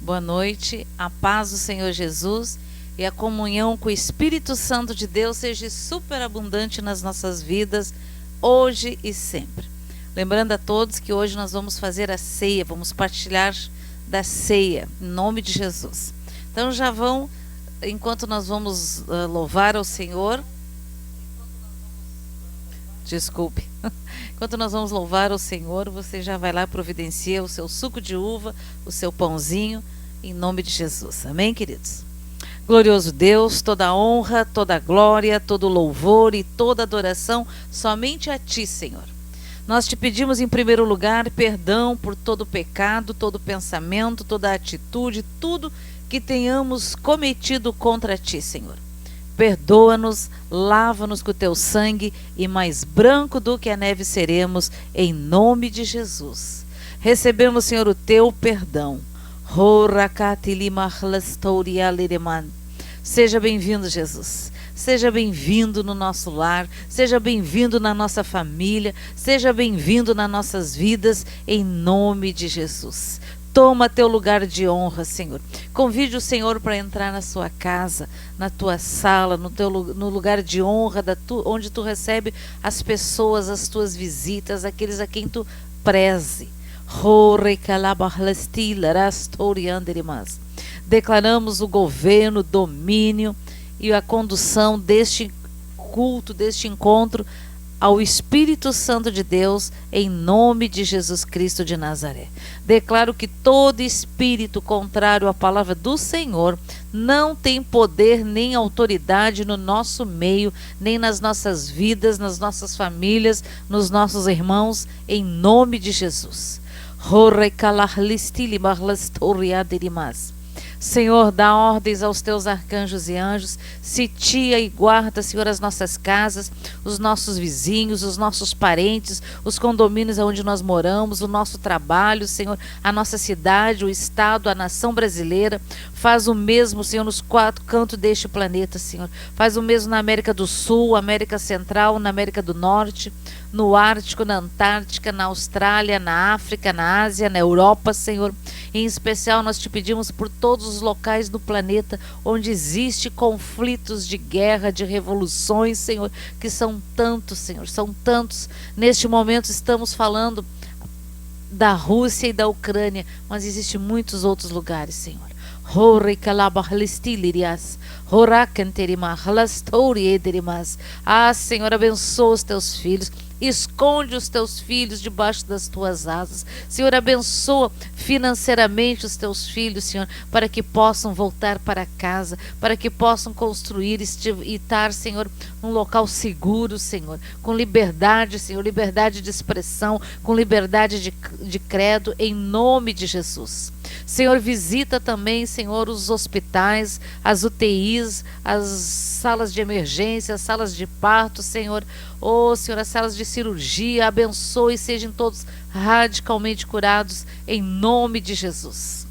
Boa noite, a paz do Senhor Jesus e a comunhão com o Espírito Santo de Deus seja superabundante nas nossas vidas, hoje e sempre. Lembrando a todos que hoje nós vamos fazer a ceia, vamos partilhar da ceia, em nome de Jesus. Então já vão, enquanto nós vamos louvar ao Senhor, desculpe, enquanto nós vamos louvar ao Senhor, você já vai lá providenciar o seu suco de uva, o seu pãozinho, em nome de Jesus. Amém, queridos? Glorioso Deus, toda honra, toda glória, todo louvor e toda adoração somente a Ti, Senhor. Nós te pedimos em primeiro lugar perdão por todo pecado, todo pensamento, toda atitude, tudo que tenhamos cometido contra Ti, Senhor. Perdoa-nos, lava-nos com o Teu sangue e mais branco do que a neve seremos, em nome de Jesus. Recebemos, Senhor, o Teu perdão. Seja bem-vindo, Jesus. Seja bem-vindo no nosso lar, seja bem-vindo na nossa família, seja bem-vindo nas nossas vidas, em nome de Jesus. Toma teu lugar de honra, Senhor. Convide o Senhor para entrar na sua casa, na tua sala, no lugar de honra, onde tu recebe as pessoas, as tuas visitas, aqueles a quem tu preze. Declaramos o governo, o domínio e a condução deste culto, deste encontro ao Espírito Santo de Deus, em nome de Jesus Cristo de Nazaré. Declaro que todo espírito contrário à palavra do Senhor não tem poder nem autoridade no nosso meio, nem nas nossas vidas, nas nossas famílias, nos nossos irmãos, em nome de Jesus. Senhor, dá ordens aos teus arcanjos e anjos, sitia e guarda, Senhor, as nossas casas, os nossos vizinhos, os nossos parentes, os condomínios onde nós moramos, o nosso trabalho, Senhor, a nossa cidade, o estado, a nação brasileira. Faz o mesmo, Senhor, nos 4 cantos deste planeta, Senhor. Faz o mesmo na América do Sul, América Central, na América do Norte, no Ártico, na Antártica, na Austrália, na África, na Ásia, na Europa, Senhor. Em especial, nós te pedimos por todos os locais do planeta onde existe conflitos de guerra, de revoluções, Senhor, que são tantos, Senhor, são tantos. Neste momento estamos falando da Rússia e da Ucrânia, mas existem muitos outros lugares, Senhor. Ah, Senhor, abençoa os teus filhos. Esconde os teus filhos debaixo das tuas asas. Senhor, abençoa financeiramente os teus filhos, Senhor, para que possam voltar para casa, para que possam construir e estar, Senhor, num local seguro, Senhor, com liberdade, Senhor, liberdade de expressão, com liberdade de credo, em nome de Jesus. Senhor, visita também, Senhor, os hospitais, as UTIs, as salas de emergência, as salas de parto, Senhor. Oh, Senhor, as salas de cirurgia, abençoe e sejam todos radicalmente curados, em nome de Jesus.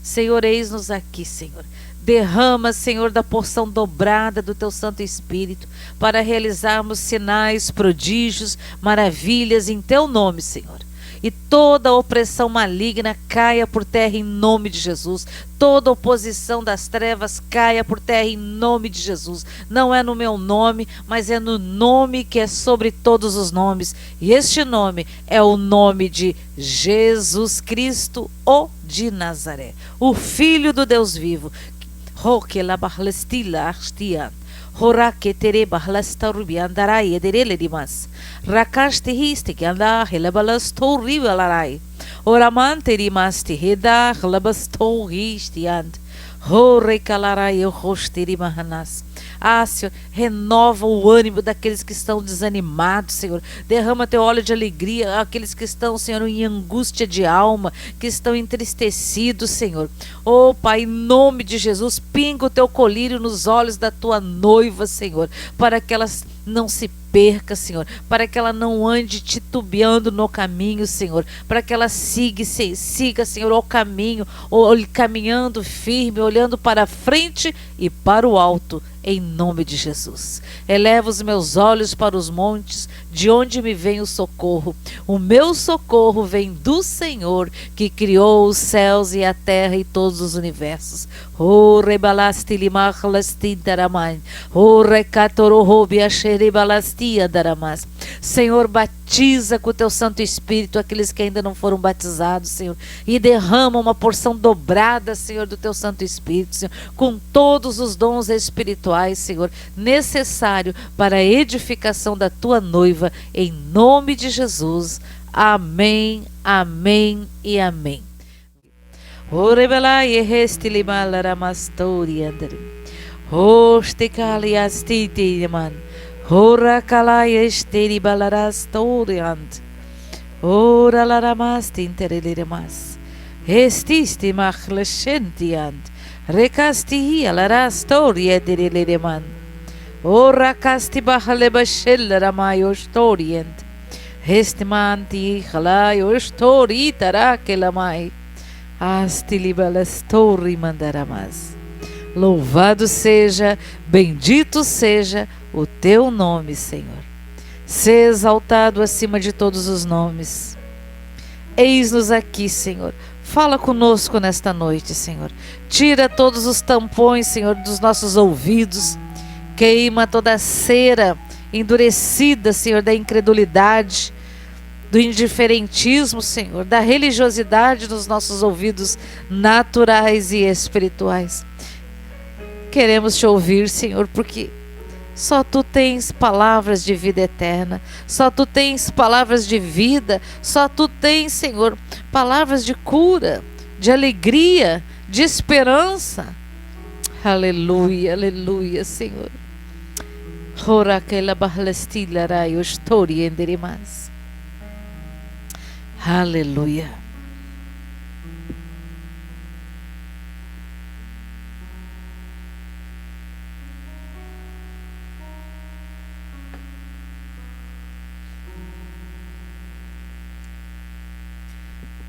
Senhor, eis-nos aqui, Senhor. Derrama, Senhor, da porção dobrada do Teu Santo Espírito, para realizarmos sinais, prodígios, maravilhas em Teu nome, Senhor. E toda opressão maligna caia por terra em nome de Jesus. Toda oposição das trevas caia por terra em nome de Jesus. Não é no meu nome, mas é no nome que é sobre todos os nomes. E este nome é o nome de Jesus Cristo, o de Nazaré, o Filho do Deus vivo. Horake tereba halastarubi andarai ederele dimas. Rakaste histe que anda helabalastou rivalarai. Oramante rimaste heda helabastou histe and. Horekalarai hosteri mahanas. Ah, Senhor, renova o ânimo daqueles que estão desanimados, Senhor. Derrama teu óleo de alegria àqueles que estão, Senhor, em angústia de alma, que estão entristecidos, Senhor. Oh, Pai, em nome de Jesus, pinga o teu colírio nos olhos da tua noiva, Senhor, para que elas não se perca, Senhor, para que ela não ande titubeando no caminho, Senhor, para que ela siga, Senhor, o caminho, caminhando firme, olhando para frente e para o alto, em nome de Jesus. Eleva os meus olhos para os montes, De onde me vem o socorro? O meu socorro vem do Senhor, que criou os céus e a terra e todos os universos. O rebalasti limachlasti daramai. O recatorohobi acheribalasti daramas. Senhor, batiza com o teu Santo Espírito aqueles que ainda não foram batizados, Senhor, e derrama uma porção dobrada, Senhor, do teu Santo Espírito, Senhor, com todos os dons espirituais, Senhor, necessário para a edificação da tua noiva, em nome de Jesus. Amém, amém e amém. Orebelai ehestilimalaramastori andri. Hostekaliastitiman. Ora kalai esteri balarastoriant. Ora laramasti intereliremas. Estisti machleshentiant. Recasti alarastoria derelireman. Ora casti bahalebashelaramayostorient. Restimanti halayostori tarakelamai. Astilibalastori mandaramas. Louvado seja, bendito seja o teu nome, Senhor. Sê exaltado acima de todos os nomes. Eis-nos aqui, Senhor. Fala conosco nesta noite, Senhor. Tira todos os tampões, Senhor, dos nossos ouvidos. Queima toda a cera endurecida, Senhor, da incredulidade, do indiferentismo, Senhor, da religiosidade nos nossos ouvidos naturais e espirituais. Queremos te ouvir, Senhor, porque só tu tens palavras de vida eterna, só tu tens palavras de vida, só tu tens, Senhor, palavras de cura, de alegria, de esperança. Aleluia, aleluia, Senhor. Aleluia.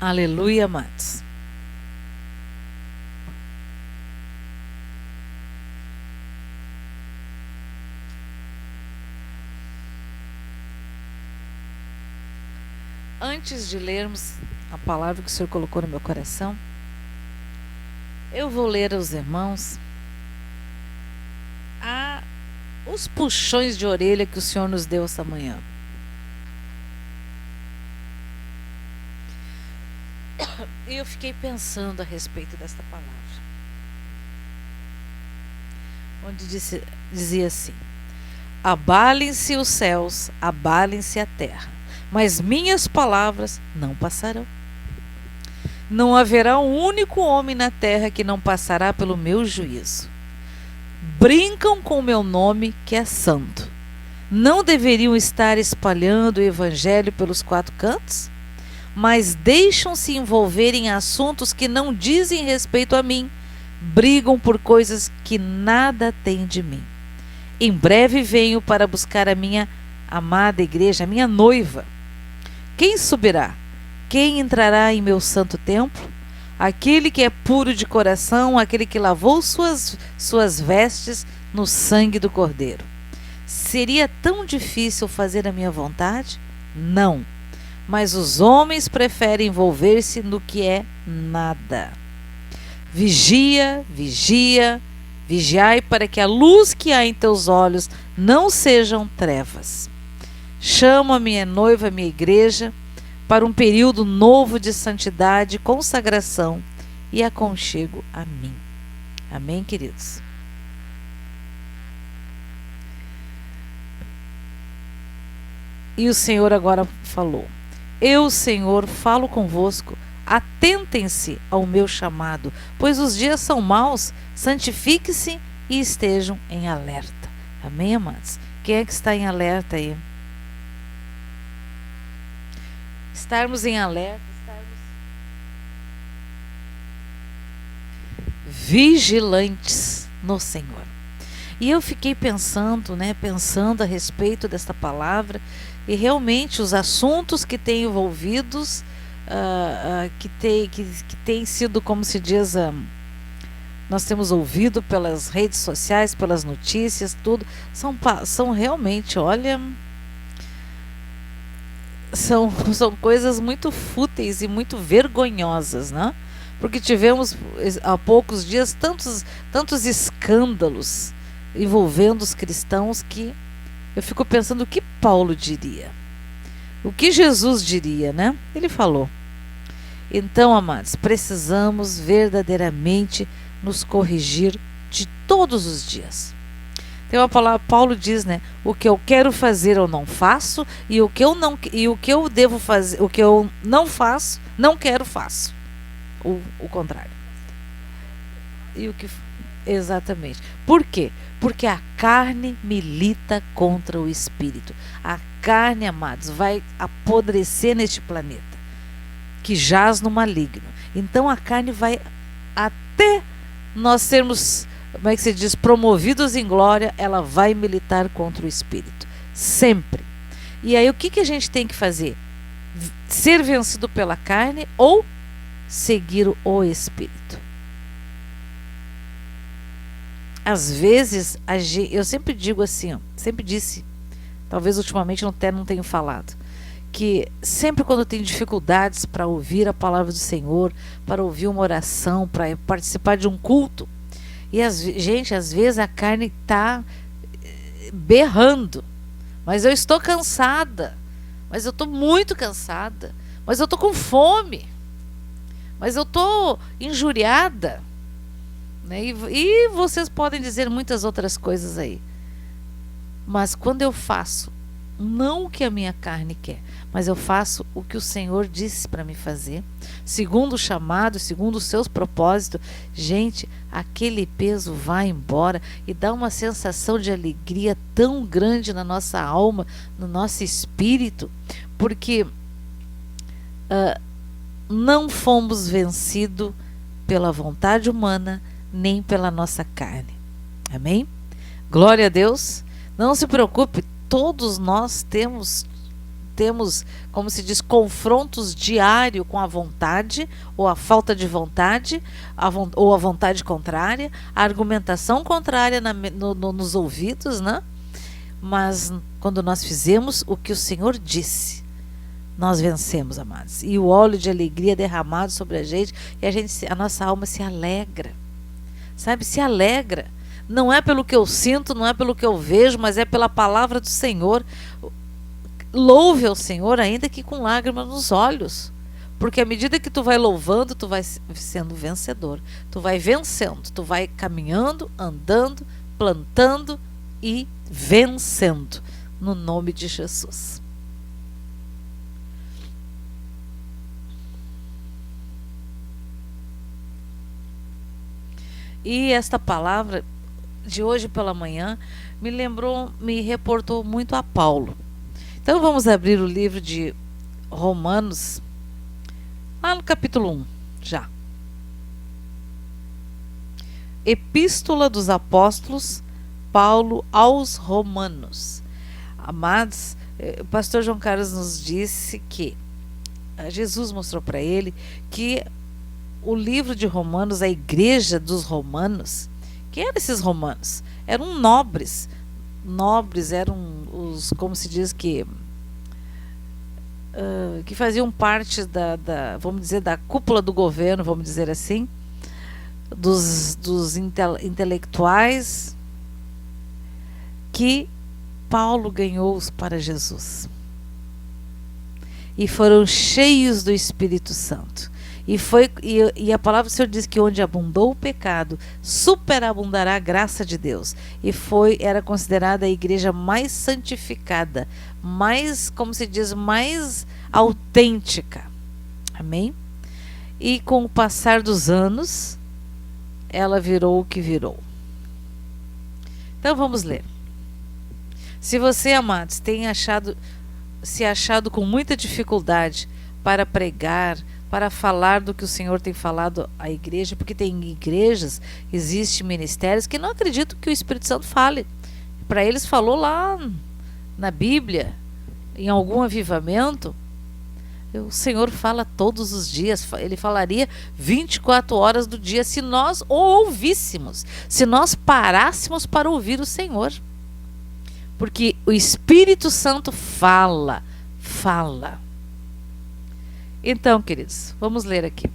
Aleluia, amados. Antes de lermos a palavra que o Senhor colocou no meu coração, eu vou ler aos irmãos os puxões de orelha que o Senhor nos deu essa manhã. E eu fiquei pensando a respeito desta palavra, onde dizia assim: abalem-se os céus, abalem-se a terra, mas minhas palavras não passarão. Não haverá um único homem na terra que não passará pelo meu juízo. Brincam com o meu nome, que é santo. Não deveriam estar espalhando o evangelho pelos quatro cantos? Mas deixam-se envolver em assuntos que não dizem respeito a mim. Brigam por coisas que nada têm de mim. Em breve venho para buscar a minha amada igreja, a minha noiva. Quem subirá? Quem entrará em meu santo templo? Aquele que é puro de coração, aquele que lavou suas vestes no sangue do Cordeiro. Seria tão difícil fazer a minha vontade? Não. Mas os homens preferem envolver-se no que é nada. Vigia, vigia, vigiai para que a luz que há em teus olhos não sejam trevas. Chamo a minha noiva, a minha igreja, para um período novo de santidade, consagração e aconchego a mim. Amém, queridos? E o Senhor agora falou: eu, Senhor, falo convosco, atentem-se ao meu chamado, pois os dias são maus, santifiquem-se e estejam em alerta. Amém, amados? Quem é que está em alerta aí? Estarmos em alerta, estarmos vigilantes no Senhor. E eu fiquei pensando a respeito desta palavra, e realmente os assuntos que têm envolvidos, que tem sido, como se diz, nós temos ouvido pelas redes sociais, pelas notícias, tudo, são realmente, olha, são coisas muito fúteis e muito vergonhosas, né? Porque tivemos há poucos dias tantos escândalos envolvendo os cristãos que eu fico pensando o que Paulo diria, o que Jesus diria, né? Ele falou. Então, amados, precisamos verdadeiramente nos corrigir de todos os dias. Tem uma palavra, Paulo diz, né? O que eu quero fazer eu não faço, e o que eu devo fazer, o que eu não faço, não quero faço. O contrário. E o que exatamente. Por quê? Porque a carne milita contra o espírito. A carne, amados, vai apodrecer neste planeta que jaz no maligno. Então a carne vai, até nós sermos, como é que se diz, promovidos em glória, ela vai militar contra o espírito. Sempre. E aí o que a gente tem que fazer? Ser vencido pela carne ou seguir o espírito? Às vezes, eu sempre digo assim, ó, sempre disse, talvez ultimamente não tenho falado, que sempre quando eu tenho dificuldades para ouvir a palavra do Senhor, para ouvir uma oração, para participar de um culto, e gente, às vezes a carne está berrando, mas eu estou cansada, mas eu estou muito cansada, mas eu estou com fome, mas eu estou injuriada, né? E vocês podem dizer muitas outras coisas aí, mas quando eu faço não o que a minha carne quer, mas eu faço o que o Senhor disse para me fazer, segundo o chamado, segundo os seus propósitos, gente, aquele peso vai embora e dá uma sensação de alegria tão grande na nossa alma, no nosso espírito, porque não fomos vencidos pela vontade humana, nem pela nossa carne. Amém? Glória a Deus. Não se preocupe, todos nós temos, como se diz, confrontos diários com a vontade, ou a falta de vontade, ou a vontade contrária, a argumentação contrária nos ouvidos, né? Mas quando nós fizemos o que o Senhor disse, nós vencemos, amados. E o óleo de alegria derramado sobre a gente, e a nossa alma se alegra. Sabe, se alegra. Não é pelo que eu sinto, não é pelo que eu vejo, mas é pela palavra do Senhor. Louve ao Senhor, ainda que com lágrimas nos olhos. Porque à medida que tu vai louvando, tu vai sendo vencedor. Tu vai vencendo, tu vai caminhando, andando, plantando e vencendo. No nome de Jesus. E esta palavra de hoje pela manhã me reportou muito a Paulo. Então vamos abrir o livro de Romanos, lá no capítulo 1, já. Epístola dos Apóstolos Paulo aos Romanos. Amados, o pastor João Carlos nos disse que Jesus mostrou para ele que o livro de Romanos, a igreja dos romanos, quem eram esses romanos? Eram nobres. Nobres eram os, como se diz, que faziam parte vamos dizer, da cúpula do governo, vamos dizer assim, dos intelectuais que Paulo ganhou para Jesus. E foram cheios do Espírito Santo. E a palavra do Senhor diz que onde abundou o pecado, superabundará a graça de Deus. E era considerada a igreja mais santificada, mais, como se diz, mais autêntica. Amém? E com o passar dos anos, ela virou o que virou. Então vamos ler. Se você, amados, tem se achado com muita dificuldade para pregar, para falar do que o Senhor tem falado à igreja, porque tem igrejas, existem ministérios que não acreditam que o Espírito Santo fale. Para eles falou lá na Bíblia, em algum avivamento, o Senhor fala todos os dias, ele falaria 24 horas do dia, se nós o ouvíssemos, se nós parássemos para ouvir o Senhor. Porque o Espírito Santo fala fala. Então, queridos, vamos ler aqui.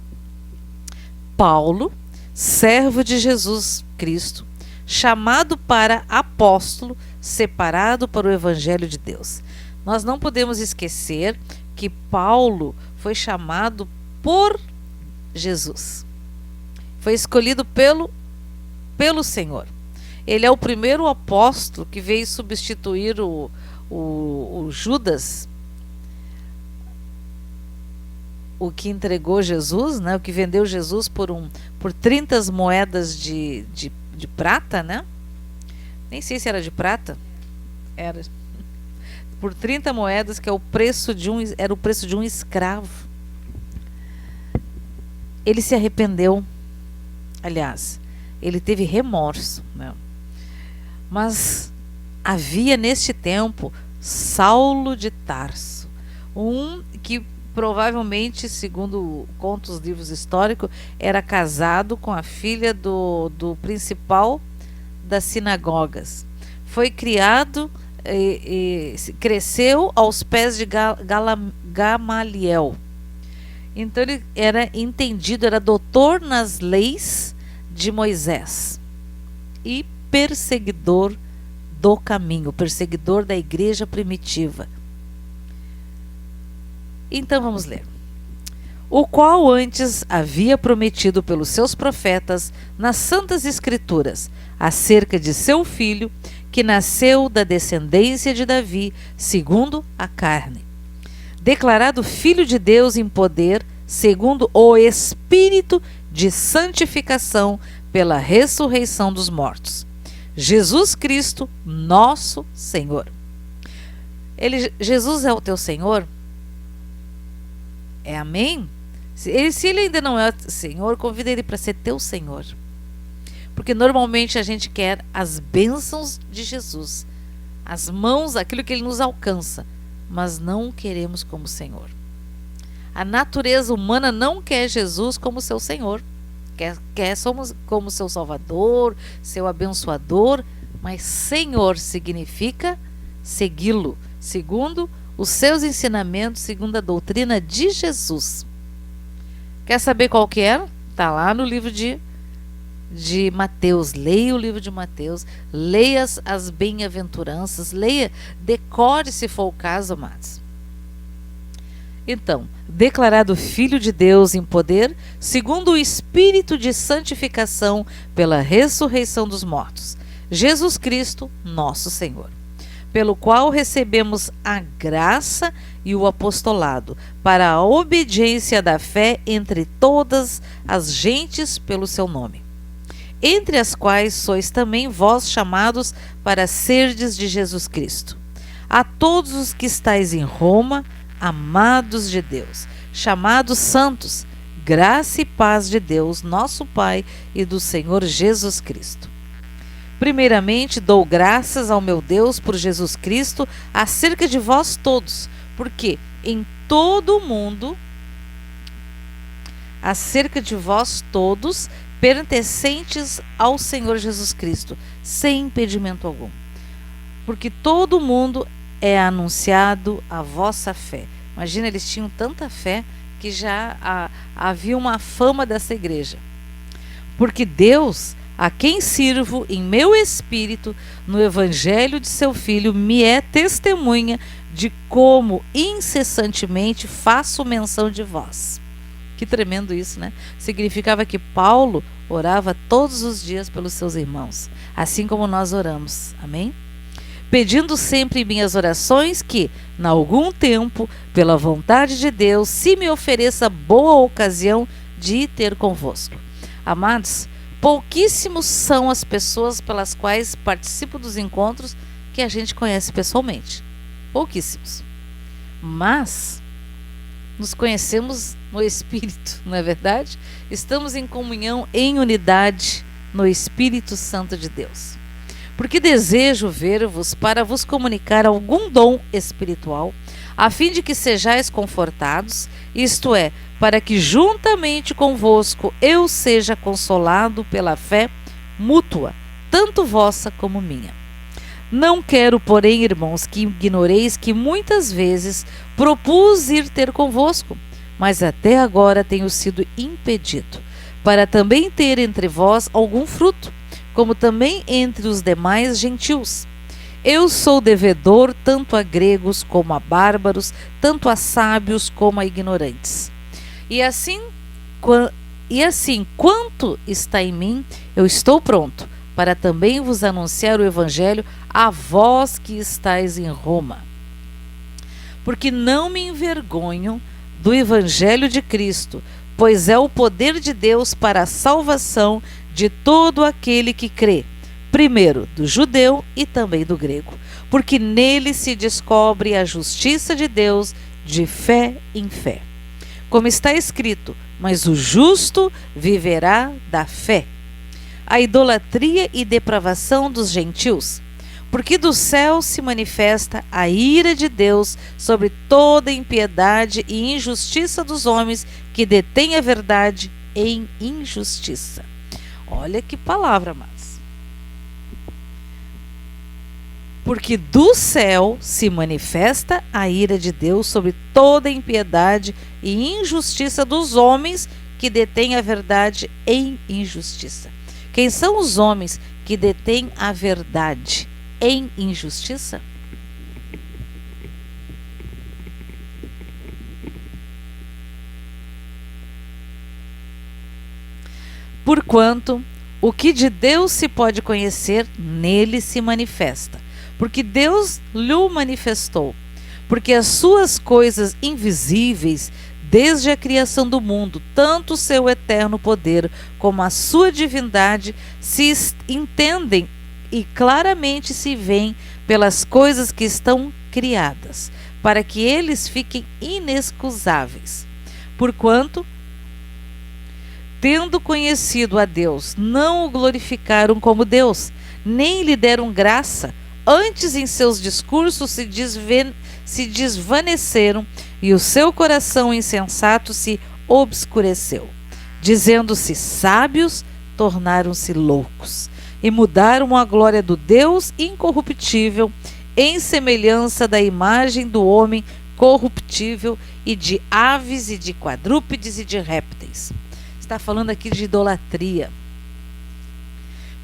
Paulo, servo de Jesus Cristo, chamado para apóstolo, separado para o evangelho de Deus. Nós não podemos esquecer que Paulo foi chamado por Jesus. Foi escolhido pelo Senhor. Ele é o primeiro apóstolo que veio substituir o Judas, o que entregou Jesus, né? O que vendeu Jesus por 30 moedas de prata, né? Nem sei se era de prata. Era. Por 30 moedas, que é era o preço de um escravo. Ele se arrependeu. Aliás, ele teve remorso, né? Mas havia neste tempo Saulo de Tarso, que provavelmente, segundo conta os livros históricos, era casado com a filha do principal das sinagogas. Foi criado e cresceu aos pés de Gamaliel. Então ele era entendido, era doutor nas leis de Moisés e perseguidor do caminho, perseguidor da igreja primitiva. Então vamos ler. O qual antes havia prometido pelos seus profetas nas santas escrituras acerca de seu filho, que nasceu da descendência de Davi, segundo a carne, declarado Filho de Deus em poder, segundo o Espírito de santificação pela ressurreição dos mortos. Jesus Cristo, nosso Senhor. Jesus é o teu Senhor? É, amém? Se ele ainda não é Senhor, convida ele para ser teu Senhor. Porque normalmente a gente quer as bênçãos de Jesus, as mãos, aquilo que ele nos alcança, mas não queremos como Senhor. A natureza humana não quer Jesus como seu Senhor, quer somos como seu Salvador, seu abençoador, mas Senhor significa segui-lo, segundo os seus ensinamentos, segundo a doutrina de Jesus. Quer saber qual que era? Está lá no livro de Mateus. Leia o livro de Mateus, leia as bem-aventuranças, leia, decore se for o caso, amados. Então, declarado Filho de Deus em poder, segundo o Espírito de santificação pela ressurreição dos mortos, Jesus Cristo, nosso Senhor, pelo qual recebemos a graça e o apostolado, para a obediência da fé entre todas as gentes pelo seu nome, entre as quais sois também vós chamados para serdes de Jesus Cristo. A todos os que estáis em Roma, amados de Deus, chamados santos, graça e paz de Deus, nosso Pai, e do Senhor Jesus Cristo. Primeiramente, dou graças ao meu Deus por Jesus Cristo acerca de vós todos, porque em todo o mundo, acerca de vós todos, pertencentes ao Senhor Jesus Cristo, sem impedimento algum. Porque todo mundo é anunciado a vossa fé. Imagina, eles tinham tanta fé que já havia uma fama dessa igreja. Porque Deus, a quem sirvo em meu espírito, no evangelho de seu Filho, me é testemunha de como incessantemente faço menção de vós. Que tremendo isso, né? Significava que Paulo orava todos os dias pelos seus irmãos, assim como nós oramos. Amém? Pedindo sempre em minhas orações que, em algum tempo, pela vontade de Deus, se me ofereça boa ocasião de ir ter convosco. Amados, pouquíssimos são as pessoas pelas quais participo dos encontros que a gente conhece pessoalmente. Pouquíssimos. Mas nos conhecemos no Espírito, não é verdade? Estamos em comunhão, em unidade no Espírito Santo de Deus. Porque desejo ver-vos para vos comunicar algum dom espiritual, a fim de que sejais confortados, isto é, para que juntamente convosco eu seja consolado pela fé mútua, tanto vossa como minha. Não quero, porém, irmãos, que ignoreis que muitas vezes propus ir ter convosco, mas até agora tenho sido impedido, para também ter entre vós algum fruto, como também entre os demais gentios. Eu sou devedor tanto a gregos como a bárbaros, tanto a sábios como a ignorantes. E assim, quanto está em mim, eu estou pronto para também vos anunciar o evangelho a vós que estáis em Roma. Porque não me envergonho do evangelho de Cristo, pois é o poder de Deus para a salvação de todo aquele que crê, primeiro do judeu e também do grego, porque nele se descobre a justiça de Deus de fé em fé. Como está escrito, mas o justo viverá da fé. A idolatria e depravação dos gentios, porque do céu se manifesta a ira de Deus sobre toda impiedade e injustiça dos homens que detêm a verdade em injustiça. Olha que palavra, mas. Porque do céu se manifesta a ira de Deus sobre toda impiedade e injustiça dos homens que detêm a verdade em injustiça. Quem são os homens que detêm a verdade em injustiça? Porquanto o que de Deus se pode conhecer, nele se manifesta, porque Deus lhe manifestou. Porque as suas coisas invisíveis, desde a criação do mundo, tanto o seu eterno poder como a sua divindade, se entendem e claramente se veem pelas coisas que estão criadas, para que eles fiquem inexcusáveis. Porquanto, tendo conhecido a Deus, não o glorificaram como Deus, nem lhe deram graça, antes em seus discursos se desvaneceram e o seu coração insensato se obscureceu. Dizendo-se sábios, tornaram-se loucos e mudaram a glória do Deus incorruptível em semelhança da imagem do homem corruptível e de aves e de quadrúpedes e de répteis. Está falando aqui de idolatria.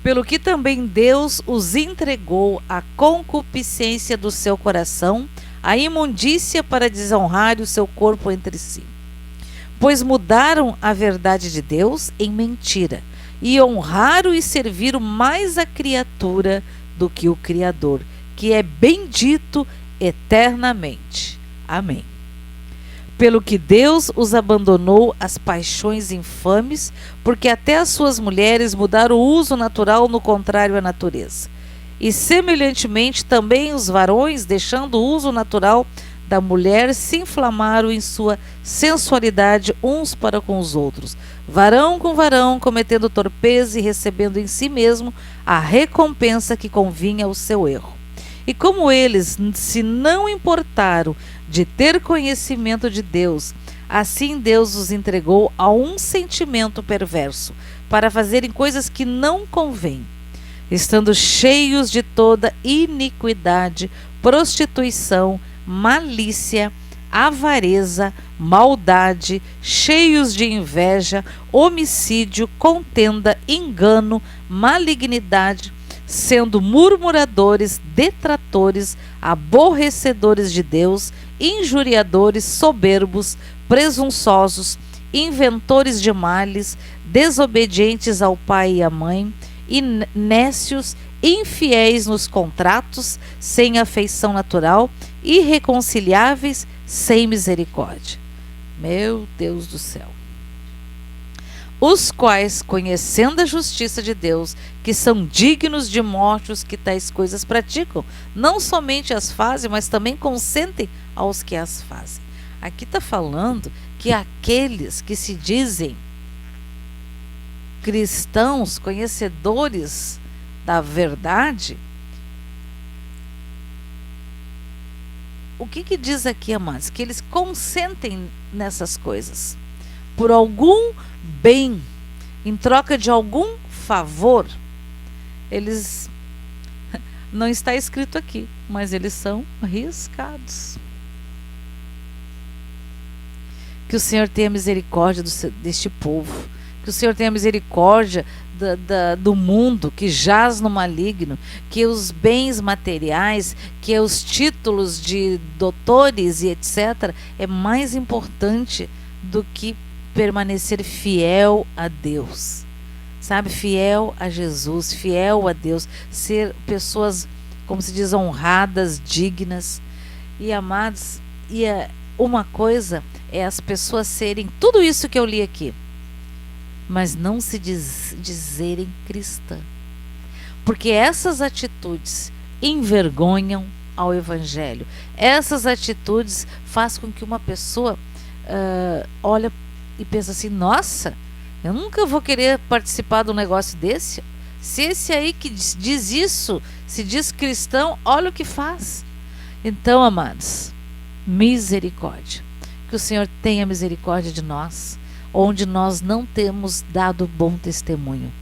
Pelo que também Deus os entregou à concupiscência do seu coração, à imundícia para desonrar o seu corpo entre si. Pois mudaram a verdade de Deus em mentira, e honraram e serviram mais a criatura do que o Criador, que é bendito eternamente. Amém. Pelo que Deus os abandonou às paixões infames, porque até as suas mulheres mudaram o uso natural no contrário à natureza. E semelhantemente também os varões, deixando o uso natural da mulher, se inflamaram em sua sensualidade uns para com os outros, varão com varão, cometendo torpeza e recebendo em si mesmo a recompensa que convinha ao seu erro. E como eles se não importaram de ter conhecimento de Deus, assim Deus os entregou a um sentimento perverso, para fazerem coisas que não convêm, estando cheios de toda iniquidade, prostituição, malícia, avareza, maldade, cheios de inveja, homicídio, contenda, engano, malignidade, sendo murmuradores, detratores, aborrecedores de Deus, injuriadores, soberbos, presunçosos, inventores de males, desobedientes ao pai e à mãe, nécios, infiéis nos contratos, sem afeição natural, irreconciliáveis, sem misericórdia. Meu Deus do céu. Os quais, conhecendo a justiça de Deus, que são dignos de morte os que tais coisas praticam, não somente as fazem, mas também consentem aos que as fazem. Aqui está falando que aqueles que se dizem cristãos, conhecedores da verdade, o que diz aqui, amados? Que eles consentem nessas coisas por algum bem, em troca de algum favor. Eles Não está escrito aqui, mas eles são riscados. Que o Senhor tenha misericórdia deste povo. Que o Senhor tenha misericórdia do mundo que jaz no maligno. Que os bens materiais, que os títulos de doutores e etc. é mais importante do que permanecer fiel a Deus. Sabe, fiel a Jesus, fiel a Deus. Ser pessoas, como se diz, honradas, dignas. E amados, uma coisa é as pessoas serem tudo isso que eu li aqui, mas não se dizerem cristã, porque essas atitudes envergonham ao Evangelho. Essas atitudes fazem com que uma pessoa olha e pensa assim: nossa, eu nunca vou querer participar de um negócio desse. Se esse aí que diz isso se diz cristão, olha o que faz. Então, amados, misericórdia. Que o Senhor tenha misericórdia de nós, onde nós não temos dado bom testemunho.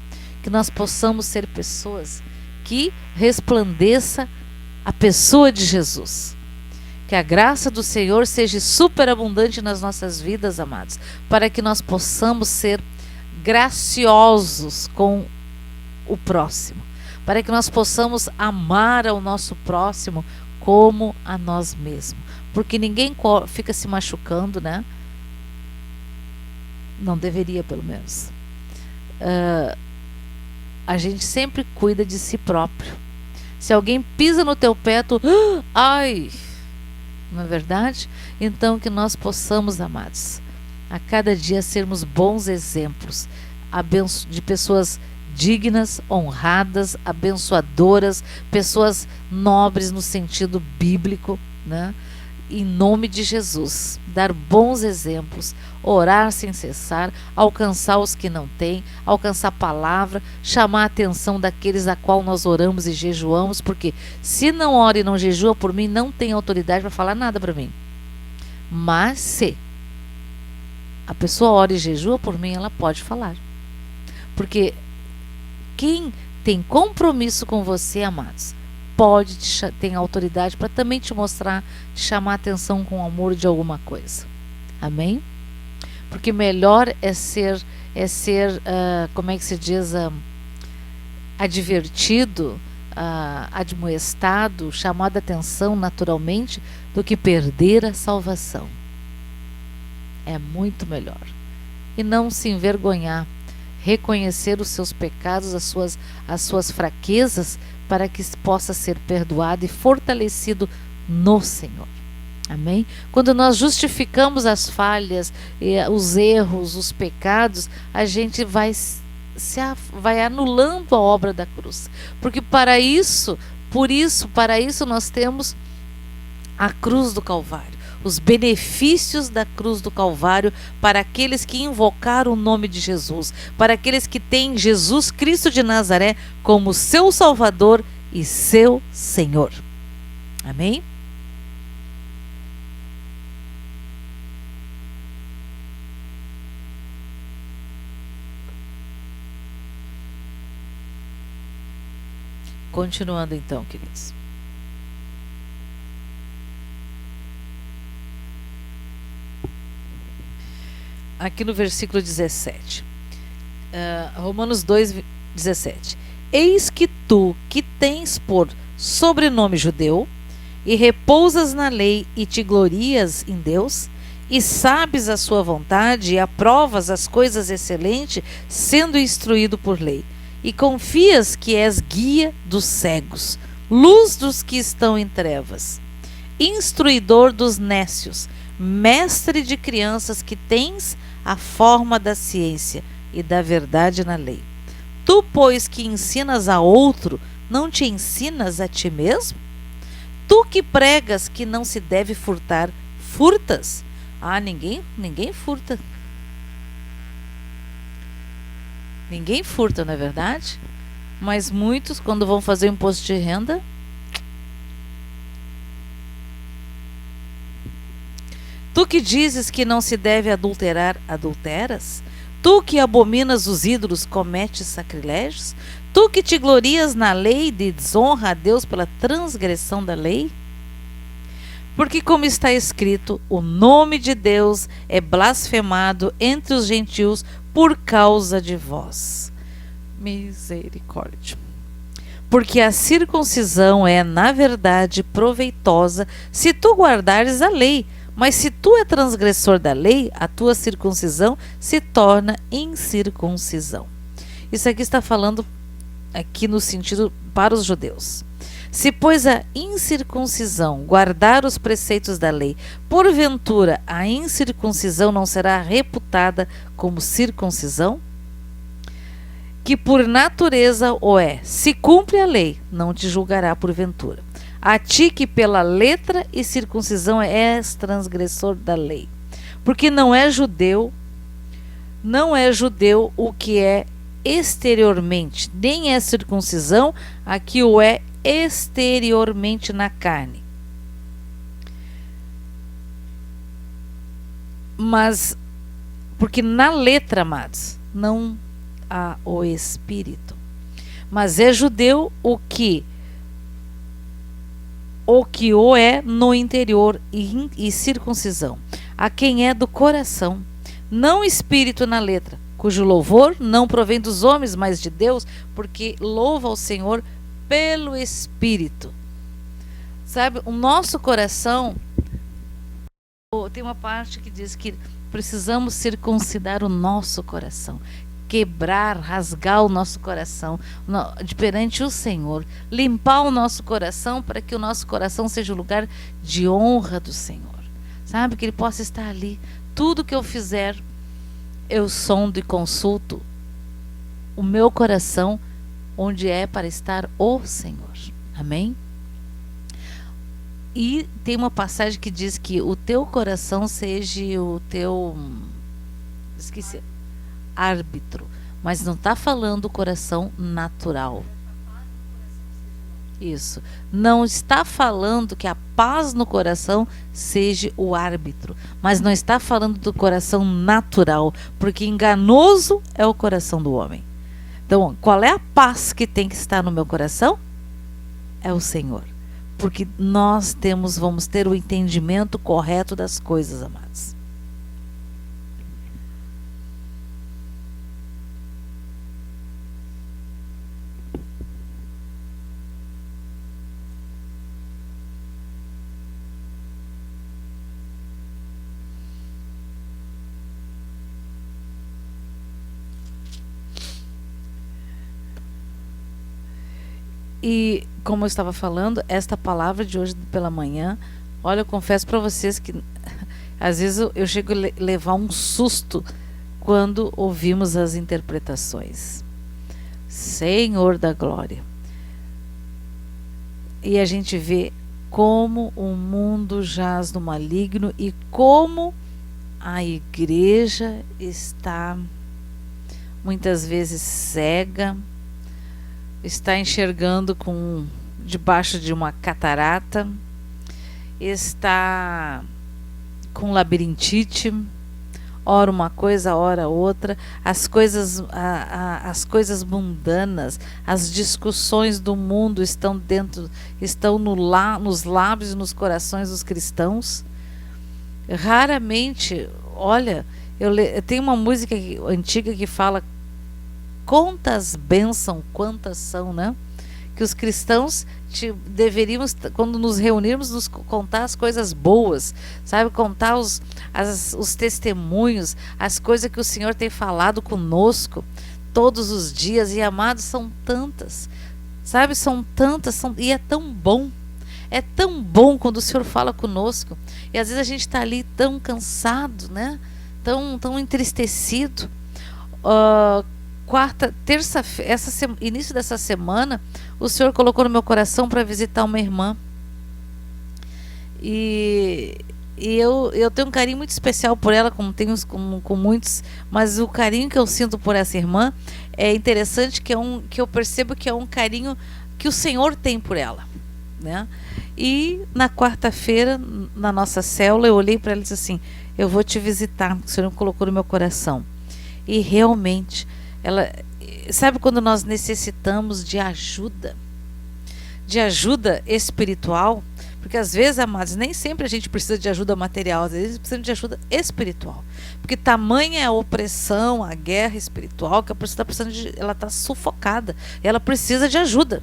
Que nós possamos ser pessoas que resplandeça a pessoa de Jesus. Que a graça do Senhor seja superabundante nas nossas vidas, amados, para que nós possamos ser graciosos com o próximo, para que nós possamos amar ao nosso próximo como a nós mesmos. Porque ninguém fica se machucando, né? Não deveria, pelo menos. A gente sempre cuida de si próprio. Se alguém pisa no teu pé, tu... ai! Não é verdade? Então que nós possamos, amados, a cada dia sermos bons exemplos de pessoas dignas, honradas, abençoadoras, pessoas nobres no sentido bíblico, né? Em nome de Jesus, dar bons exemplos, orar sem cessar, alcançar os que não têm, alcançar a palavra, chamar a atenção daqueles a qual nós oramos e jejuamos, porque se não ora e não jejua por mim, não tem autoridade para falar nada para mim. Mas se a pessoa ora e jejua por mim, ela pode falar. Porque quem tem compromisso com você, amados, tem autoridade para também te mostrar, te chamar a atenção com amor de alguma coisa. Amém? Porque melhor é ser como é que se diz, advertido, admoestado, chamado a atenção naturalmente, do que perder a salvação. É muito melhor. E não se envergonhar, reconhecer os seus pecados, as suas fraquezas, para que possa ser perdoado e fortalecido no Senhor. Amém? Quando nós justificamos as falhas, os erros, os pecados, a gente vai anulando a obra da cruz. Porque para isso nós temos a cruz do Calvário. Os benefícios da cruz do Calvário para aqueles que invocaram o nome de Jesus, para aqueles que têm Jesus Cristo de Nazaré como seu Salvador e seu Senhor. Amém? Continuando então, queridos. Aqui no versículo 17, Romanos 2, 17. Eis que tu, que tens por sobrenome judeu, e repousas na lei, e te glorias em Deus, e sabes a sua vontade, e aprovas as coisas excelentes, sendo instruído por lei, e confias que és guia dos cegos, luz dos que estão em trevas, instruidor dos nécios, mestre de crianças, que tens a forma da ciência e da verdade na lei. Tu, pois, que ensinas a outro, não te ensinas a ti mesmo? Tu que pregas que não se deve furtar, furtas? Ninguém furta. Ninguém furta, não é verdade? Mas muitos, quando vão fazer o imposto de renda, tu que dizes que não se deve adulterar, adulteras? Tu que abominas os ídolos, cometes sacrilégios? Tu que te glorias na lei, desonra a Deus pela transgressão da lei? Porque, como está escrito, o nome de Deus é blasfemado entre os gentios por causa de vós. Misericórdia. Porque a circuncisão é, na verdade, proveitosa se tu guardares a lei, mas se tu é transgressor da lei, a tua circuncisão se torna incircuncisão. Isso aqui está falando aqui no sentido para os judeus. Se, pois, a incircuncisão guardar os preceitos da lei, porventura a incircuncisão não será reputada como circuncisão? Que por natureza o é. Se cumpre a lei, não te julgará porventura. A ti que pela letra e circuncisão és transgressor da lei. Porque não é judeu o que é exteriormente, nem é circuncisão a que o é exteriormente na carne. Mas, porque na letra, amados, não há o espírito. Mas é judeu o que o é no interior e circuncisão, a quem é do coração, não espírito na letra, cujo louvor não provém dos homens, mas de Deus, porque louva ao Senhor pelo Espírito. Sabe, o nosso coração, tem uma parte que diz que precisamos circuncidar o nosso coração, quebrar, rasgar o nosso coração perante o Senhor, limpar o nosso coração para que o nosso coração seja o lugar de honra do Senhor. Sabe, que Ele possa estar ali. Tudo que eu fizer, eu sondo e consulto o meu coração, onde é para estar o Senhor. Amém? E tem uma passagem que diz que o teu coração seja o teu... Esqueci. Árbitro. Mas não está falando o coração natural. Isso. Não está falando que a paz no coração seja o árbitro. Mas não está falando do coração natural. Porque enganoso é o coração do homem. Então, qual é a paz que tem que estar no meu coração? É o Senhor. Porque nós vamos ter o entendimento correto das coisas, amados. E, como eu estava falando, esta palavra de hoje pela manhã, olha, eu confesso para vocês que às vezes eu chego a levar um susto quando ouvimos as interpretações. Senhor da glória. E a gente vê como o mundo jaz no maligno e como a igreja está muitas vezes cega, está enxergando debaixo de uma catarata, está com labirintite, ora uma coisa, ora outra, as coisas mundanas, as discussões do mundo estão nos lábios e nos corações dos cristãos. Raramente, olha, eu tenho uma música antiga que fala quantas bênçãos, quantas são, né? Que os cristãos deveríamos, quando nos reunirmos, nos contar as coisas boas, sabe? Contar os testemunhos, as coisas que o Senhor tem falado conosco todos os dias. E, amados, são tantas, sabe? São tantas, e é tão bom. É tão bom quando o Senhor fala conosco. E às vezes a gente está ali tão cansado, né? Tão entristecido. Início dessa semana, o Senhor colocou no meu coração para visitar uma irmã. E eu tenho um carinho muito especial por ela, como tenho com muitos, mas o carinho que eu sinto por essa irmã é interessante, que eu percebo que é um carinho que o Senhor tem por ela, né? E na quarta-feira, na nossa célula, eu olhei para ela e disse assim: eu vou te visitar, o Senhor colocou no meu coração. E realmente, ela, sabe quando nós necessitamos de ajuda espiritual? Porque às vezes, amados, nem sempre a gente precisa de ajuda material, às vezes precisa de ajuda espiritual. Porque tamanha é a opressão, a guerra espiritual, que a pessoa está precisando ela está sufocada, ela precisa de ajuda.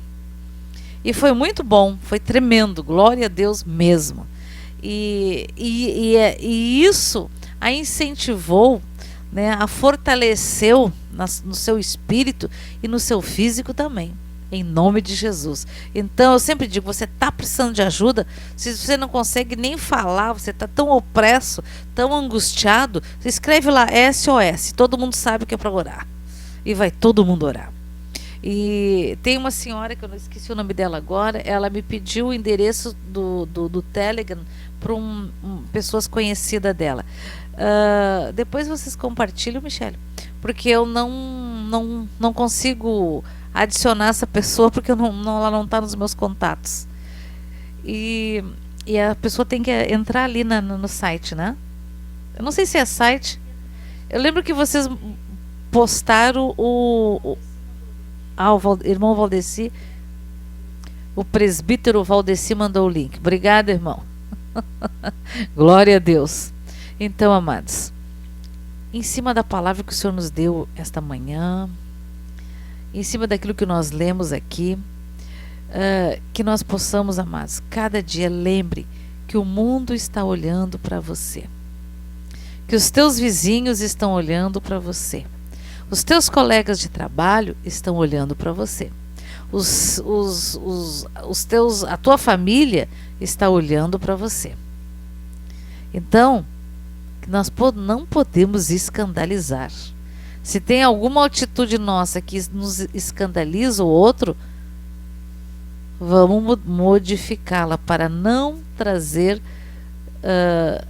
E foi muito bom, foi tremendo, glória a Deus mesmo. E isso a incentivou, né, a fortaleceu no seu espírito e no seu físico também. Em nome de Jesus. Então eu sempre digo, você está precisando de ajuda, se você não consegue nem falar, você está tão opresso, tão angustiado, você escreve lá SOS, todo mundo sabe o que é para orar. E vai todo mundo orar. E tem uma senhora, que eu não esqueci o nome dela agora, ela me pediu o endereço do Telegram para pessoas conhecidas dela. Depois vocês compartilham, Michele, porque eu não consigo adicionar essa pessoa, porque ela não está nos meus contatos. E a pessoa tem que entrar ali no site, né? Eu não sei se é site. Eu lembro que vocês postaram o irmão Valdeci, o presbítero Valdeci mandou o link. Obrigada, irmão. Glória a Deus. Então, amados, em cima da palavra que o Senhor nos deu esta manhã, em cima daquilo que nós lemos aqui, que nós possamos, amados, cada dia lembre que o mundo está olhando para você, que os teus vizinhos estão olhando para você, os teus colegas de trabalho estão olhando para você, a tua família está olhando para você. Então, nós não podemos escandalizar. Se tem alguma atitude nossa que nos escandaliza o outro, vamos modificá-la para não trazer,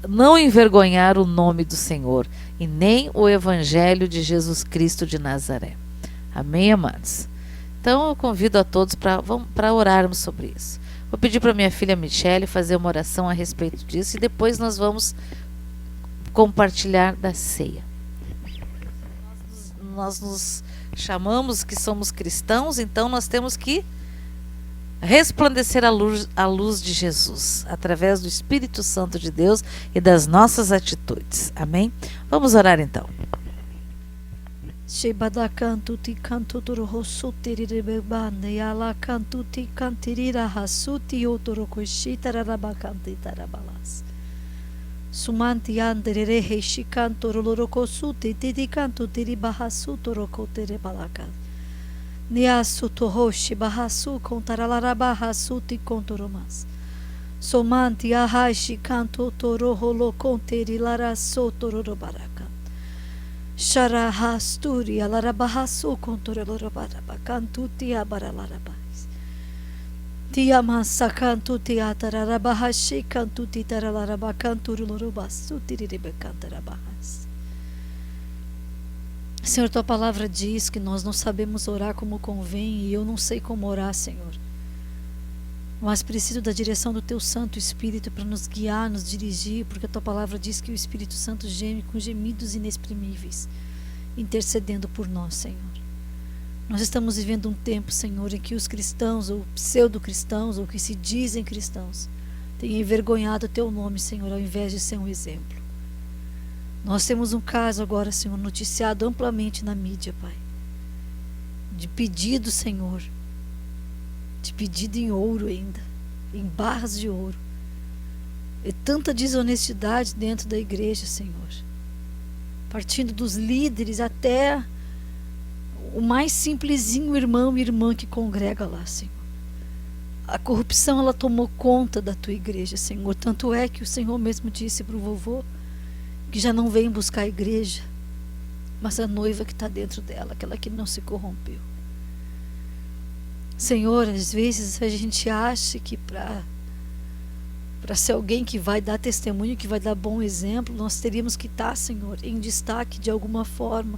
não envergonhar o nome do Senhor e nem o Evangelho de Jesus Cristo de Nazaré. Amém, amados? Então eu convido a todos para orarmos sobre isso. Vou pedir para minha filha Michele fazer uma oração a respeito disso e depois nós vamos compartilhar da ceia. Nós nos chamamos que somos cristãos, então nós temos que resplandecer a luz de Jesus através do Espírito Santo de Deus e das nossas atitudes. Amém? Vamos orar então. Sumanti andere he canto roloroko suti titi canto tiri bahasu toroko tere balaka. Niasu tohoshi bahasu contaralaraba suti contoromas. Somanti ahashi canto toro holo conteri lara sotoro baraka. Sharahasturi alarabahasu contorolorabara cantuti abaralarabais. Tiamasa cantuti atararabahashi cantuti taralaraba canturulorobasu tiribecantarabahas. Senhor, tua palavra diz que nós não sabemos orar como convém e eu não sei como orar, Senhor. Mas preciso da direção do teu Santo Espírito para nos guiar, nos dirigir, porque a tua palavra diz que o Espírito Santo geme com gemidos inexprimíveis, intercedendo por nós, Senhor. Nós estamos vivendo um tempo, Senhor, em que os cristãos, ou pseudo-cristãos, ou que se dizem cristãos, têm envergonhado o teu nome, Senhor, ao invés de ser um exemplo. Nós temos um caso agora, Senhor, noticiado amplamente na mídia, Pai, de pedido, Senhor, de pedido em ouro ainda, em barras de ouro. É tanta desonestidade dentro da igreja, Senhor, partindo dos líderes até o mais simplesinho irmão e irmã que congrega lá, Senhor. A corrupção, ela tomou conta da tua igreja, Senhor. Tanto é que o Senhor mesmo disse para o vovô que já não vem buscar a igreja, mas a noiva que está dentro dela, aquela que não se corrompeu. Senhor, às vezes a gente acha que para ser alguém que vai dar testemunho, que vai dar bom exemplo, nós teríamos que estar, Senhor, em destaque de alguma forma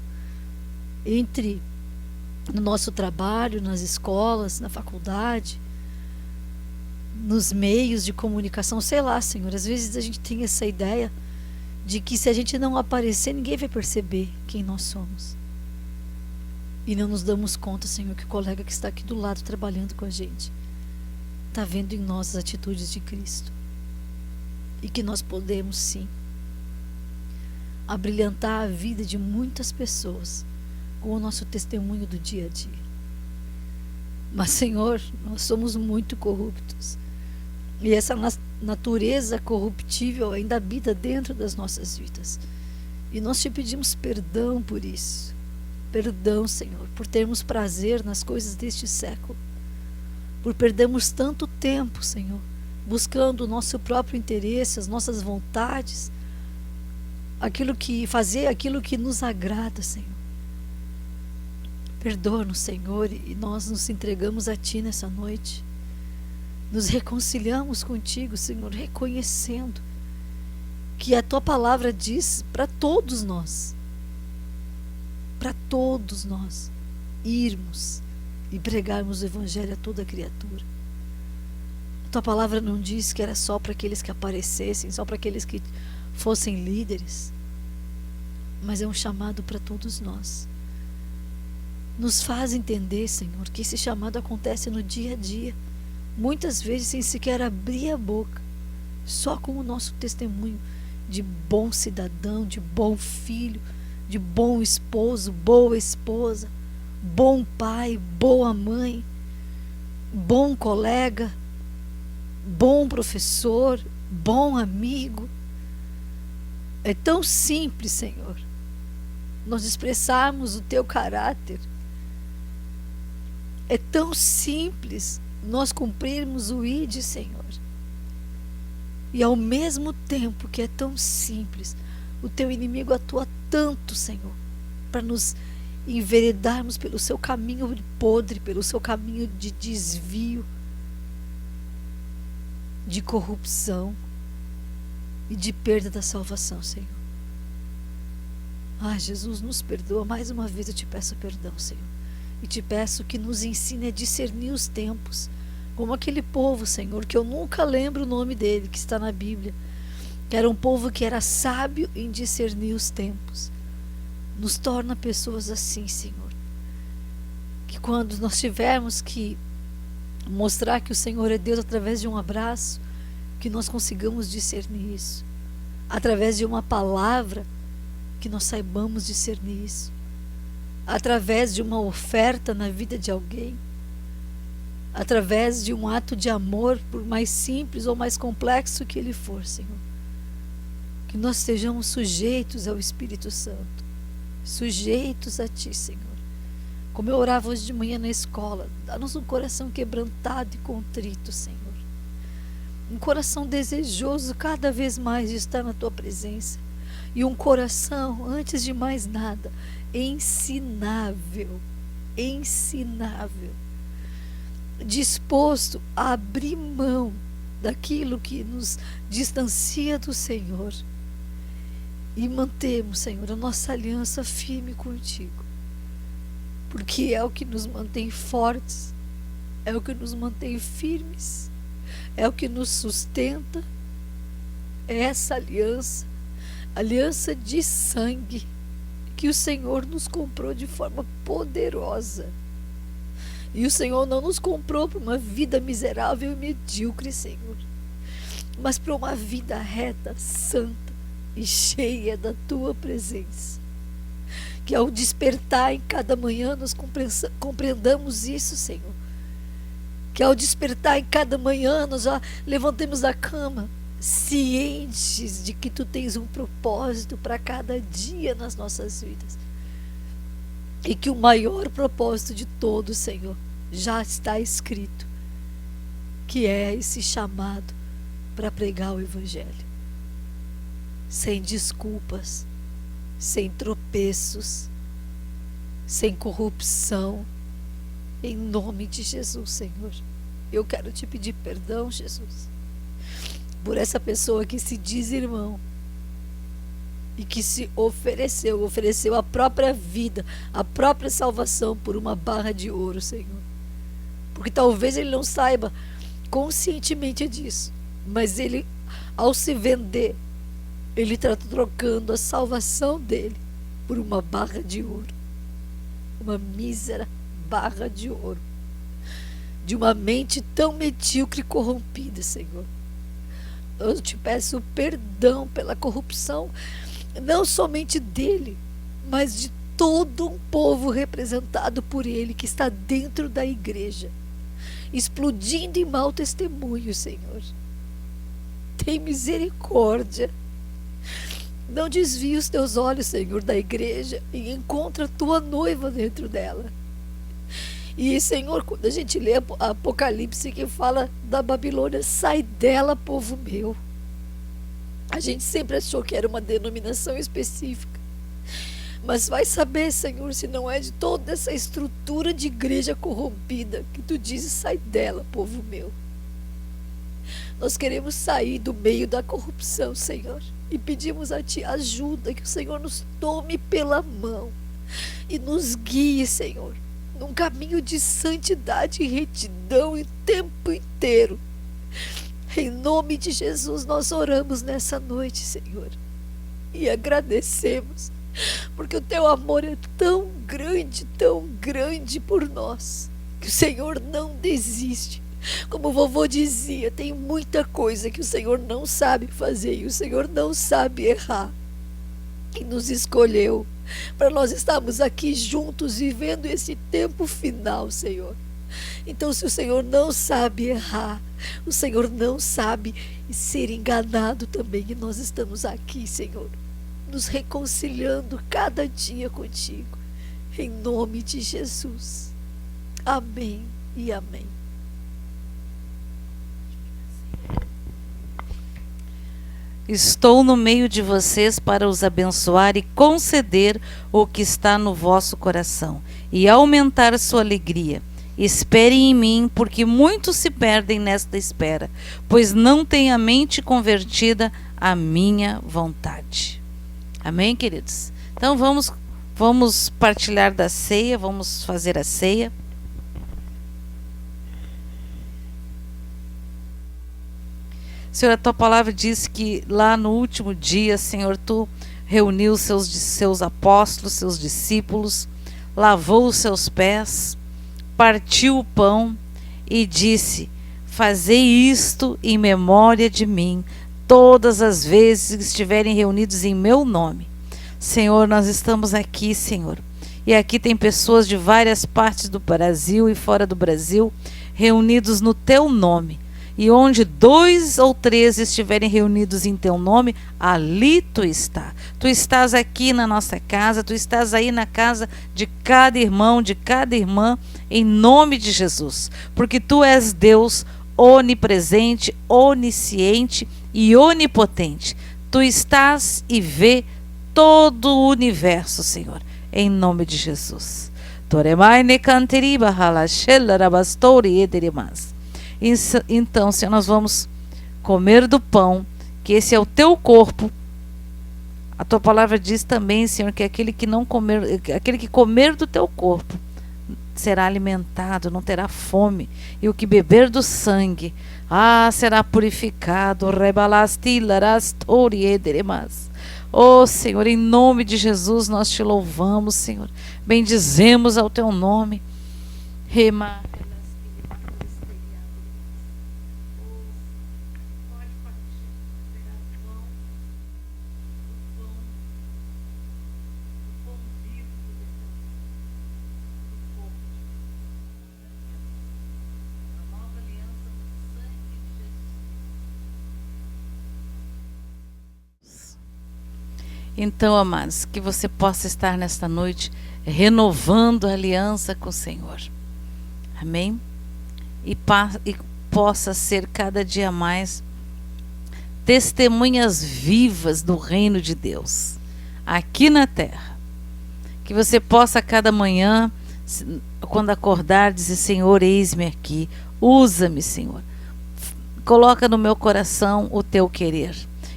no nosso trabalho, nas escolas, na faculdade, nos meios de comunicação, sei lá, Senhor. Às vezes a gente tem essa ideia de que se a gente não aparecer, ninguém vai perceber quem nós somos. E não nos damos conta, Senhor, que o colega que está aqui do lado trabalhando com a gente está vendo em nós as atitudes de Cristo. E que nós podemos, sim, abrilhantar a vida de muitas pessoas com o nosso testemunho do dia a dia. Mas, Senhor, nós somos muito corruptos. E essa natureza corruptível ainda habita dentro das nossas vidas. E nós te pedimos perdão por isso. Perdão, Senhor, por termos prazer nas coisas deste século. Por perdermos tanto tempo, Senhor, buscando o nosso próprio interesse, as nossas vontades, fazer aquilo que nos agrada, Senhor. Perdoa-nos, Senhor, e nós nos entregamos a Ti nessa noite. Nos reconciliamos contigo, Senhor, reconhecendo que a Tua palavra diz para todos nós, irmos e pregarmos o Evangelho a toda criatura. A Tua palavra não diz que era só para aqueles que aparecessem, só para aqueles que fossem líderes, mas é um chamado para todos nós. Nos faz entender, Senhor, que esse chamado acontece no dia a dia, muitas vezes sem sequer abrir a boca, só com o nosso testemunho de bom cidadão, de bom filho, de bom esposo, boa esposa, bom pai, boa mãe, bom colega, bom professor, bom amigo. É tão simples, Senhor, nós expressarmos o Teu caráter. É tão simples nós cumprirmos o ID, Senhor. E ao mesmo tempo que é tão simples, o Teu inimigo atua tanto, Senhor, para nos enveredarmos pelo seu caminho podre, pelo seu caminho de desvio, de corrupção e de perda da salvação, Senhor. Ah, Jesus, nos perdoa. Mais uma vez eu te peço perdão, Senhor. E te peço que nos ensine a discernir os tempos, como aquele povo, Senhor, que eu nunca lembro o nome dele, que está na Bíblia, que era um povo que era sábio em discernir os tempos. Nos torna pessoas assim, Senhor, que quando nós tivermos que mostrar que o Senhor é Deus através de um abraço, que nós consigamos discernir isso, através de uma palavra, que nós saibamos discernir isso, através de uma oferta na vida de alguém, através de um ato de amor, por mais simples ou mais complexo que ele for, Senhor, que nós estejamos sujeitos ao Espírito Santo, sujeitos a Ti, Senhor. Como eu orava hoje de manhã na escola, dá-nos um coração quebrantado e contrito, Senhor, um coração desejoso cada vez mais de estar na Tua presença, e um coração, antes de mais nada, ensinável, disposto a abrir mão daquilo que nos distancia do Senhor e mantermos, Senhor, a nossa aliança firme contigo, porque é o que nos mantém fortes, é o que nos mantém firmes, é o que nos sustenta. É essa aliança de sangue, que o Senhor nos comprou de forma poderosa. E o Senhor não nos comprou para uma vida miserável e medíocre, Senhor, mas para uma vida reta, santa e cheia da Tua presença. Que ao despertar em cada manhã nós compreendamos isso, Senhor. Que ao despertar em cada manhã nós já levantemos da cama cientes de que Tu tens um propósito para cada dia nas nossas vidas, e que o maior propósito de todos, Senhor, já está escrito, que é esse chamado para pregar o Evangelho, sem desculpas, sem tropeços, sem corrupção, em nome de Jesus, Senhor. Eu quero Te pedir perdão, Jesus, por essa pessoa que se diz irmão e que se ofereceu a própria vida, a própria salvação por uma barra de ouro, Senhor. Porque talvez ele não saiba conscientemente disso, mas ele, ao se vender, Ele está trocando a salvação dele por uma barra de ouro, uma mísera barra de ouro, de uma mente tão medíocre e corrompida, Senhor. Eu te peço perdão pela corrupção, não somente dele, mas de todo um povo representado por ele, que está dentro da igreja, explodindo em mau testemunho, Senhor. Tem misericórdia. Não desvie os teus olhos, Senhor, da igreja e encontra a tua noiva dentro dela. E, Senhor, quando a gente lê Apocalipse que fala da Babilônia, sai dela, povo meu. A gente sempre achou que era uma denominação específica. Mas vai saber, Senhor, se não é de toda essa estrutura de igreja corrompida que tu dizes, sai dela, povo meu. Nós queremos sair do meio da corrupção, Senhor, e pedimos a Ti ajuda, que o Senhor nos tome pela mão e nos guie, Senhor, num caminho de santidade e retidão o tempo inteiro. Em nome de Jesus nós oramos nessa noite, Senhor, e agradecemos, porque o Teu amor é tão grande por nós, que o Senhor não desiste. Como o vovô dizia, tem muita coisa que o Senhor não sabe fazer e o Senhor não sabe errar. E nos escolheu para nós estarmos aqui juntos vivendo esse tempo final, Senhor. Então, se o Senhor não sabe errar, o Senhor não sabe ser enganado também, e nós estamos aqui, Senhor, nos reconciliando cada dia contigo, em nome de Jesus. Amém e amém. Estou no meio de vocês para os abençoar e conceder o que está no vosso coração e aumentar sua alegria. Esperem em mim, porque muitos se perdem nesta espera, pois não têm a mente convertida à minha vontade. Amém, queridos? Então vamos partilhar da ceia, vamos fazer a ceia. Senhor, a Tua palavra diz que lá no último dia, Senhor, Tu reuniu seus apóstolos, seus discípulos, lavou os seus pés, partiu o pão e disse: fazei isto em memória de mim, todas as vezes que estiverem reunidos em meu nome. Senhor, nós estamos aqui, Senhor, e aqui tem pessoas de várias partes do Brasil e fora do Brasil, reunidos no Teu nome. E onde 2 ou 3 estiverem reunidos em Teu nome, ali Tu está. Tu estás aqui na nossa casa, Tu estás aí na casa de cada irmão, de cada irmã, em nome de Jesus. Porque Tu és Deus onipresente, onisciente e onipotente. Tu estás e vê todo o universo, Senhor, em nome de Jesus. Toremai ne canteriba halashela rabastori ederimas. Então, Senhor, nós vamos comer do pão, que esse é o Teu corpo. A Tua palavra diz também, Senhor, que aquele que comer do Teu corpo será alimentado, não terá fome. E o que beber do sangue, será purificado. Oh, Senhor, em nome de Jesus nós Te louvamos, Senhor. Bendizemos ao Teu nome. Rema. Então, amados, que você possa estar nesta noite renovando a aliança com o Senhor. Amém? E possa ser cada dia mais testemunhas vivas do reino de Deus aqui na terra. Que você possa cada manhã, quando acordar, dizer: Senhor, eis-me aqui, usa-me, Senhor. Coloca no meu coração o Teu querer.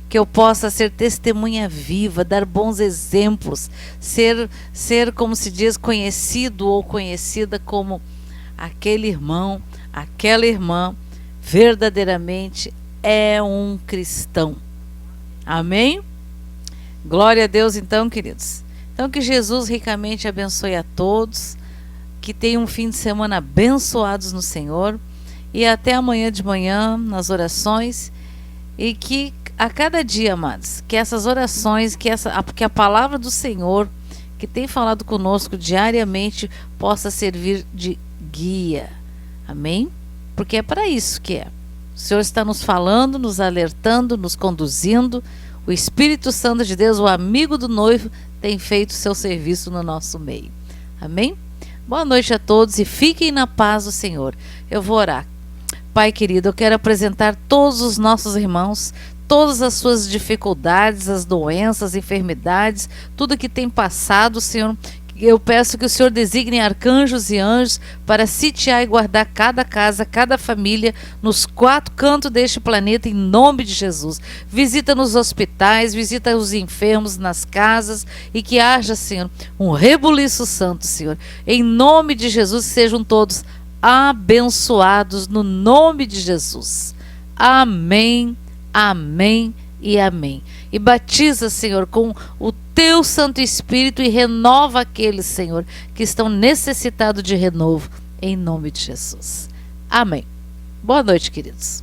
Que eu possa ser testemunha viva, dar bons exemplos, ser, como se diz, conhecido ou conhecida como aquele irmão, aquela irmã, verdadeiramente é um cristão. Amém? Glória a Deus, então, queridos. Então, que Jesus ricamente abençoe a todos, que tenham um fim de semana abençoados no Senhor, e até amanhã de manhã nas orações, e que a cada dia, amados, que essas orações, que a palavra do Senhor, que tem falado conosco diariamente, possa servir de guia. Amém? Porque é para isso que é. O Senhor está nos falando, nos alertando, nos conduzindo. O Espírito Santo de Deus, o amigo do noivo, tem feito seu serviço no nosso meio. Amém? Boa noite a todos e fiquem na paz do Senhor. Eu vou orar. Pai querido, eu quero apresentar todos os nossos irmãos, todas as suas dificuldades, as doenças, as enfermidades, tudo que tem passado, Senhor. Eu peço que o Senhor designe arcanjos e anjos para sitiar e guardar cada casa, cada família, nos 4 cantos deste planeta, em nome de Jesus. Visita nos hospitais, visita os enfermos nas casas, e que haja, Senhor, um rebuliço santo, Senhor. Em nome de Jesus, sejam todos abençoados no nome de Jesus. Amém, amém e amém. E batiza, Senhor, com o teu Santo Espírito e renova aqueles, Senhor, que estão necessitados de renovo, em nome de Jesus. Amém. Boa noite, queridos.